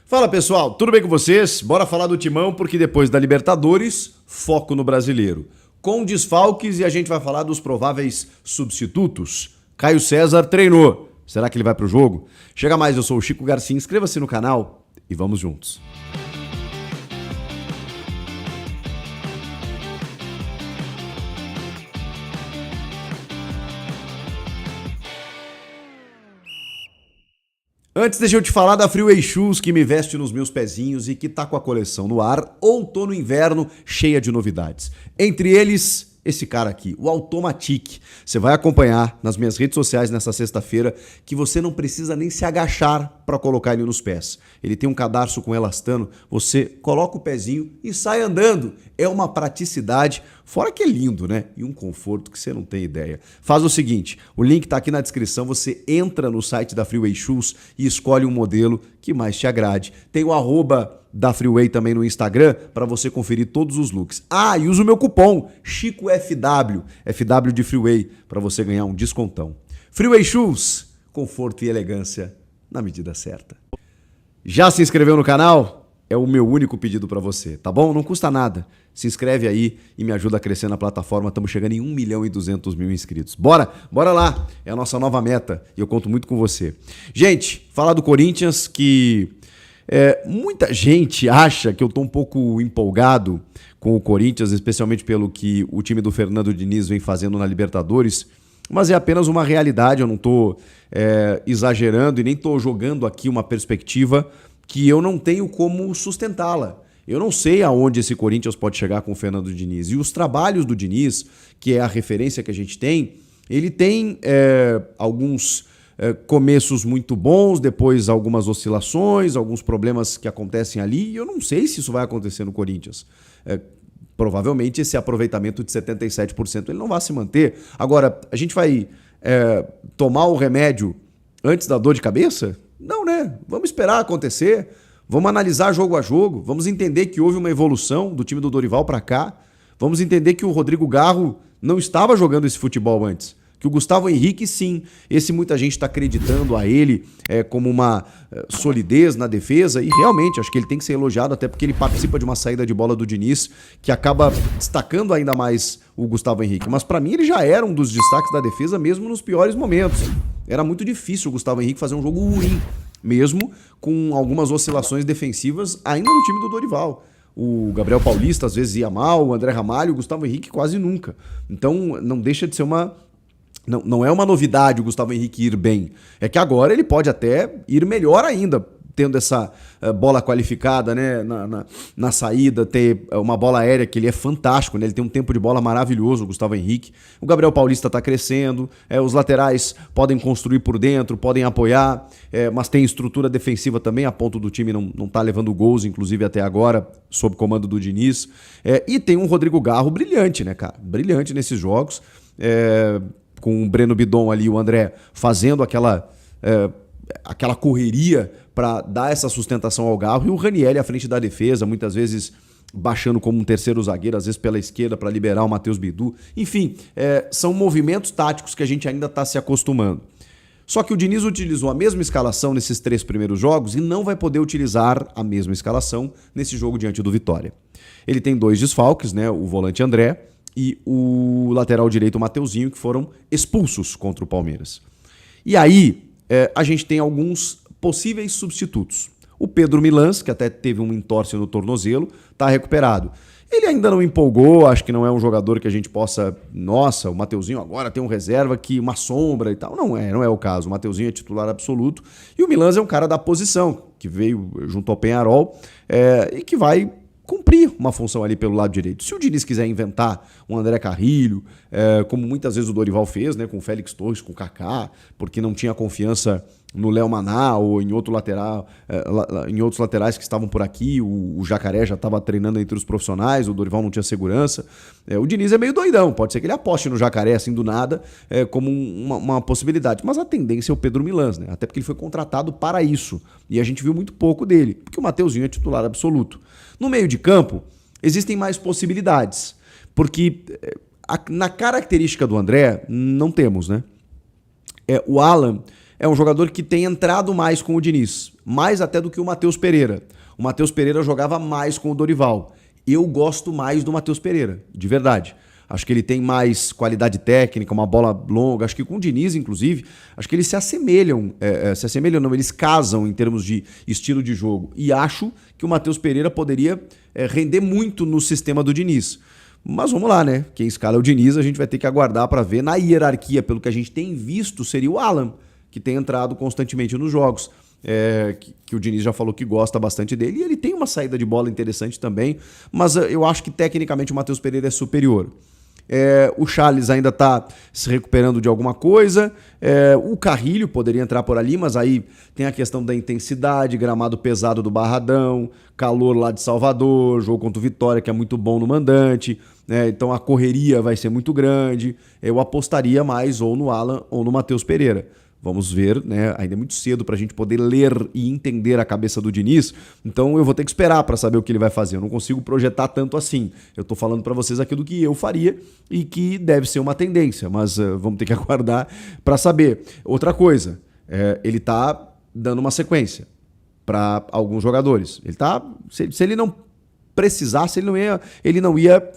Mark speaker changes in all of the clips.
Speaker 1: Fala pessoal, tudo bem com vocês? Bora falar do Timão porque depois da Libertadores, foco no Brasileiro. Com desfalques e a gente vai falar dos prováveis substitutos. Caio César treinou. Será que ele vai pro jogo? Chega mais, eu sou o Chico Garcia, inscreva-se no canal e vamos juntos. Antes, deixa eu te falar da Freeway Shoes, que me veste nos meus pezinhos e que tá com a coleção no ar, outono-inverno, cheia de novidades. Entre eles, esse cara aqui, o Automatic. Você vai acompanhar nas minhas redes sociais nessa sexta-feira que você não precisa nem se agachar para colocar ele nos pés. Ele tem um cadarço com elastano, você coloca o pezinho e sai andando. É uma praticidade, fora que é lindo, né? E um conforto que você não tem ideia. Faz o seguinte, o link tá aqui na descrição, você entra no site da Freeway Shoes e escolhe um modelo que mais te agrade. Tem o @ da Freeway também no Instagram para você conferir todos os looks. Ah, e usa o meu cupom ChicoFW, FW de Freeway, para você ganhar um descontão. Freeway Shoes, conforto e elegância na medida certa. Já se inscreveu no canal? É o meu único pedido para você, tá bom? Não custa nada. Se inscreve aí e me ajuda a crescer na plataforma. Estamos chegando em 1.200.000 inscritos. Bora lá. É a nossa nova meta e eu conto muito com você. Gente, falar do Corinthians que muita gente acha que eu tô um pouco empolgado com o Corinthians, especialmente pelo que o time do Fernando Diniz vem fazendo na Libertadores, mas é apenas uma realidade, eu não tô exagerando e nem tô jogando aqui uma perspectiva que eu não tenho como sustentá-la. Eu não sei aonde esse Corinthians pode chegar com o Fernando Diniz. E os trabalhos do Diniz, que é a referência que a gente tem, ele tem alguns começos muito bons, depois algumas oscilações, alguns problemas que acontecem ali, e eu não sei se isso vai acontecer no Corinthians. Provavelmente esse aproveitamento de 77% ele não vai se manter. Agora, a gente vai tomar o remédio antes da dor de cabeça? Não, né? Vamos esperar acontecer, vamos analisar jogo a jogo, vamos entender que houve uma evolução do time do Dorival para cá, vamos entender que o Rodrigo Garro não estava jogando esse futebol antes. Que o Gustavo Henrique, sim, esse muita gente está acreditando a ele como uma solidez na defesa e realmente acho que ele tem que ser elogiado até porque ele participa de uma saída de bola do Diniz que acaba destacando ainda mais o Gustavo Henrique. Mas para mim ele já era um dos destaques da defesa mesmo nos piores momentos. Era muito difícil o Gustavo Henrique fazer um jogo ruim, mesmo com algumas oscilações defensivas ainda no time do Dorival. O Gabriel Paulista às vezes ia mal, o André Ramalho, o Gustavo Henrique quase nunca. Então não deixa de ser Não é uma novidade o Gustavo Henrique ir bem. É que agora ele pode até ir melhor ainda, tendo essa bola qualificada, né, na saída, ter uma bola aérea que ele é fantástico, né? Ele tem um tempo de bola maravilhoso, o Gustavo Henrique. O Gabriel Paulista está crescendo, os laterais podem construir por dentro, podem apoiar, mas tem estrutura defensiva também, a ponto do time não tá levando gols, inclusive até agora, sob comando do Diniz. E tem um Rodrigo Garro brilhante, né, cara? Brilhante nesses jogos. Com o Breno Bidon ali, o André fazendo aquela correria para dar essa sustentação ao Garro e o Ranieri à frente da defesa, muitas vezes baixando como um terceiro zagueiro, às vezes pela esquerda para liberar o Matheus Bidu. Enfim, são movimentos táticos que a gente ainda está se acostumando. Só que o Diniz utilizou a mesma escalação nesses 3 primeiros jogos e não vai poder utilizar a mesma escalação nesse jogo diante do Vitória. Ele tem 2 desfalques, né? O volante André e o lateral direito, o Mateuzinho, que foram expulsos contra o Palmeiras. E aí, a gente tem alguns possíveis substitutos. O Pedro Milans, que até teve um entorse no tornozelo, está recuperado. Ele ainda não empolgou, acho que não é um jogador que a gente possa... Nossa, o Mateuzinho agora tem um reserva que uma sombra e tal. Não é o caso. O Mateuzinho é titular absoluto. E o Milans é um cara da posição, que veio junto ao Penharol e que vai cumprir uma função ali pelo lado direito. Se o Diniz quiser inventar um André Carrilho, como muitas vezes o Dorival fez, né, com o Félix Torres, com o Kaká, porque não tinha confiança no Léo Maná ou em outro lateral, em outros laterais que estavam por aqui, o Jacaré já estava treinando entre os profissionais, o Dorival não tinha segurança. O Diniz é meio doidão, pode ser que ele aposte no Jacaré assim do nada, como uma possibilidade, mas a tendência é o Pedro Milans, né? Até porque ele foi contratado para isso, e a gente viu muito pouco dele, porque o Mateuzinho é titular absoluto. No meio de campo, existem mais possibilidades, porque na característica do André, não temos, né? O Alan é um jogador que tem entrado mais com o Diniz, mais até do que o Matheus Pereira. O Matheus Pereira jogava mais com o Dorival. Eu gosto mais do Matheus Pereira, de verdade. Acho que ele tem mais qualidade técnica, uma bola longa. Acho que com o Diniz, inclusive, acho que eles se assemelham. Não, eles casam em termos de estilo de jogo. E acho que o Matheus Pereira poderia render muito no sistema do Diniz. Mas vamos lá, né? Quem escala é o Diniz, a gente vai ter que aguardar para ver. Na hierarquia, pelo que a gente tem visto, seria o Alan, que tem entrado constantemente nos jogos. Que o Diniz já falou que gosta bastante dele. E ele tem uma saída de bola interessante também. Mas eu acho que tecnicamente o Matheus Pereira é superior. O Charles ainda está se recuperando de alguma coisa. O Carrilho poderia entrar por ali, mas aí tem a questão da intensidade, gramado pesado do Barradão, calor lá de Salvador, jogo contra o Vitória, que é muito bom no mandante, né? Então a correria vai ser muito grande. Eu apostaria mais ou no Alan ou no Matheus Pereira. Vamos ver, né? Ainda é muito cedo para a gente poder ler e entender a cabeça do Diniz, então eu vou ter que esperar para saber o que ele vai fazer. Eu não consigo projetar tanto assim. Eu estou falando para vocês aquilo que eu faria e que deve ser uma tendência, mas vamos ter que aguardar para saber. Outra coisa, ele está dando uma sequência para alguns jogadores. Ele tá, se ele não precisasse, ele não ia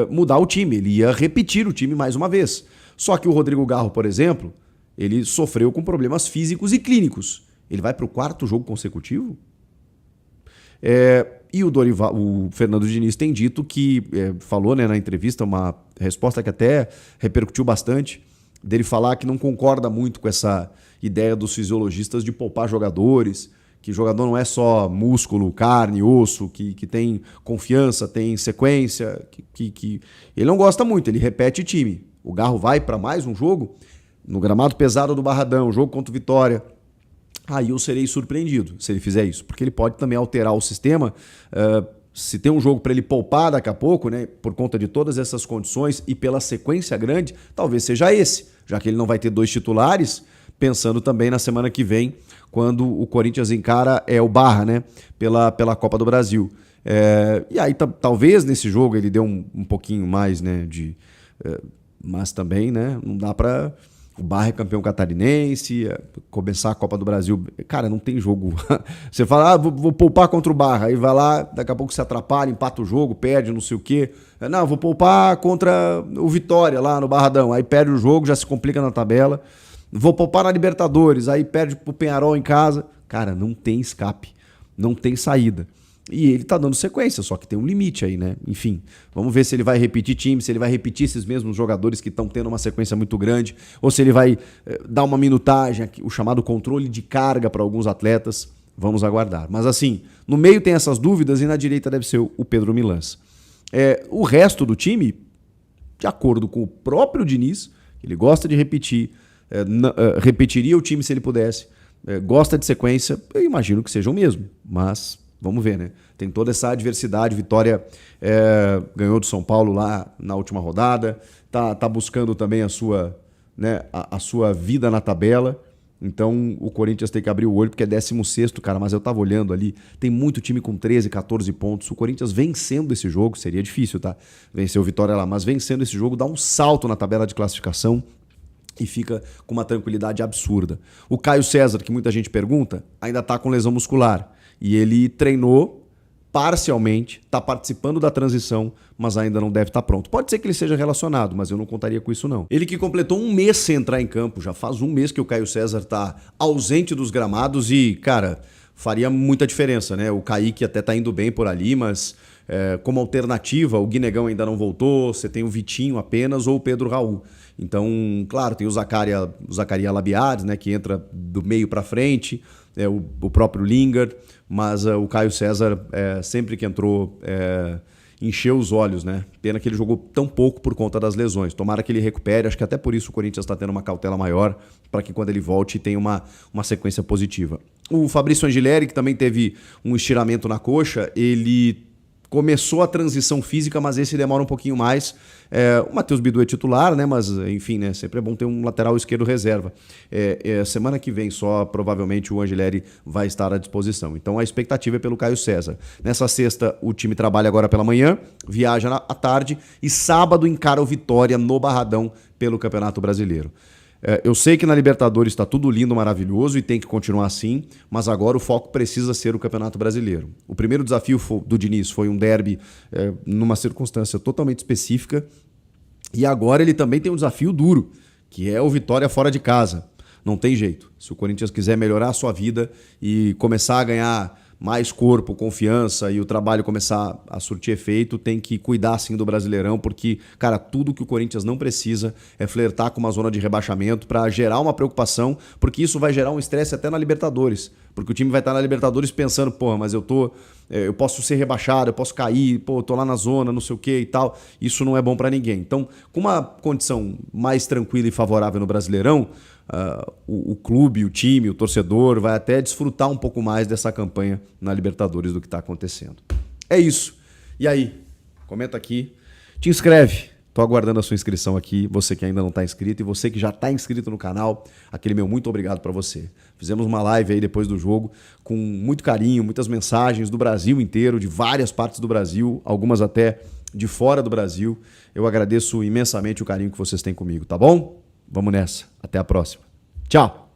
Speaker 1: mudar o time, ele ia repetir o time mais uma vez. Só que o Rodrigo Garro, por exemplo, ele sofreu com problemas físicos e clínicos. Ele vai para o 4º jogo consecutivo? E o Fernando Diniz tem dito que, falou, né, na entrevista, uma resposta que até repercutiu bastante, dele falar que não concorda muito com essa ideia dos fisiologistas de poupar jogadores, que jogador não é só músculo, carne, osso, que tem confiança, tem sequência, que ele não gosta muito, ele repete time. O Garro vai para mais um jogo no gramado pesado do Barradão, jogo contra o Vitória. Aí eu serei surpreendido se ele fizer isso, porque ele pode também alterar o sistema. Se tem um jogo para ele poupar daqui a pouco, né, por conta de todas essas condições e pela sequência grande, talvez seja esse, já que ele não vai ter 2 titulares, pensando também na semana que vem, quando o Corinthians encara o Barra, né, pela Copa do Brasil. E aí talvez nesse jogo ele dê um pouquinho mais, né, mas também, né, não dá para... O Barra é campeão catarinense, começar a Copa do Brasil... Cara, não tem jogo. Você fala, vou poupar contra o Barra. Aí vai lá, daqui a pouco se atrapalha, empata o jogo, perde, não sei o quê. Não, vou poupar contra o Vitória lá no Barradão. Aí perde o jogo, já se complica na tabela. Vou poupar na Libertadores, aí perde pro Peñarol em casa. Cara, não tem escape, não tem saída. E ele tá dando sequência, só que tem um limite aí, né? Enfim, vamos ver se ele vai repetir time, se ele vai repetir esses mesmos jogadores que estão tendo uma sequência muito grande, ou se ele vai dar uma minutagem, o chamado controle de carga para alguns atletas. Vamos aguardar. Mas assim, no meio tem essas dúvidas e na direita deve ser o Pedro Milans. O resto do time, de acordo com o próprio Diniz, ele gosta de repetir, repetiria o time se ele pudesse, gosta de sequência, eu imagino que seja o mesmo, mas... Vamos ver, né? Tem toda essa adversidade. Vitória ganhou do São Paulo lá na última rodada. Tá buscando também a sua vida na tabela. Então o Corinthians tem que abrir o olho porque é 16º, cara. Mas eu tava olhando ali. Tem muito time com 13, 14 pontos. O Corinthians vencendo esse jogo, seria difícil, tá? Vencer o Vitória lá. Mas vencendo esse jogo, dá um salto na tabela de classificação e fica com uma tranquilidade absurda. O Caio César, que muita gente pergunta, ainda tá com lesão muscular. E ele treinou parcialmente, está participando da transição, mas ainda não deve estar pronto. Pode ser que ele seja relacionado, mas eu não contaria com isso não. Ele que completou um mês sem entrar em campo, já faz um mês que o Caio César está ausente dos gramados e, cara, faria muita diferença, né? O Kaique até tá indo bem por ali, mas como alternativa, o Guinegão ainda não voltou, você tem o Vitinho apenas ou o Pedro Raul. Então, claro, tem o Zacarias Labiades, né, que entra do meio para frente, o próprio Lingard, mas o Caio César, sempre que entrou, encheu os olhos, né? Pena que ele jogou tão pouco por conta das lesões. Tomara que ele recupere, acho que até por isso o Corinthians está tendo uma cautela maior, para que quando ele volte tenha uma sequência positiva. O Fabrício Angileri, que também teve um estiramento na coxa, ele começou a transição física, mas esse demora um pouquinho mais. O Matheus Bidu é titular, né? Mas, enfim, né? Sempre é bom ter um lateral esquerdo reserva. Semana que vem só, provavelmente, o Angileri vai estar à disposição. Então, a expectativa é pelo Caio César. Nessa sexta, o time trabalha agora pela manhã, viaja à tarde e sábado encara o Vitória no Barradão pelo Campeonato Brasileiro. Eu sei que na Libertadores está tudo lindo, maravilhoso e tem que continuar assim, mas agora o foco precisa ser o Campeonato Brasileiro. O primeiro desafio do Diniz foi um derby numa circunstância totalmente específica e agora ele também tem um desafio duro, que é o Vitória fora de casa. Não tem jeito. Se o Corinthians quiser melhorar a sua vida e começar a ganhar mais corpo, confiança e o trabalho começar a surtir efeito, tem que cuidar sim do Brasileirão, porque, cara, tudo que o Corinthians não precisa é flertar com uma zona de rebaixamento para gerar uma preocupação, porque isso vai gerar um estresse até na Libertadores, porque o time vai estar na Libertadores pensando, porra, mas eu posso ser rebaixado, eu posso cair, pô, eu tô lá na zona, não sei o que e tal. Isso não é bom para ninguém. Então, com uma condição mais tranquila e favorável no Brasileirão, o clube, o time, o torcedor vai até desfrutar um pouco mais dessa campanha na Libertadores do que está acontecendo. É isso. E aí? Comenta aqui. Te inscreve. Estou aguardando a sua inscrição aqui. Você que ainda não está inscrito e você que já está inscrito no canal, aquele meu muito obrigado para você. Fizemos uma live aí depois do jogo com muito carinho, muitas mensagens do Brasil inteiro, de várias partes do Brasil, algumas até de fora do Brasil. Eu agradeço imensamente o carinho que vocês têm comigo, tá bom? Vamos nessa. Até a próxima. Tchau!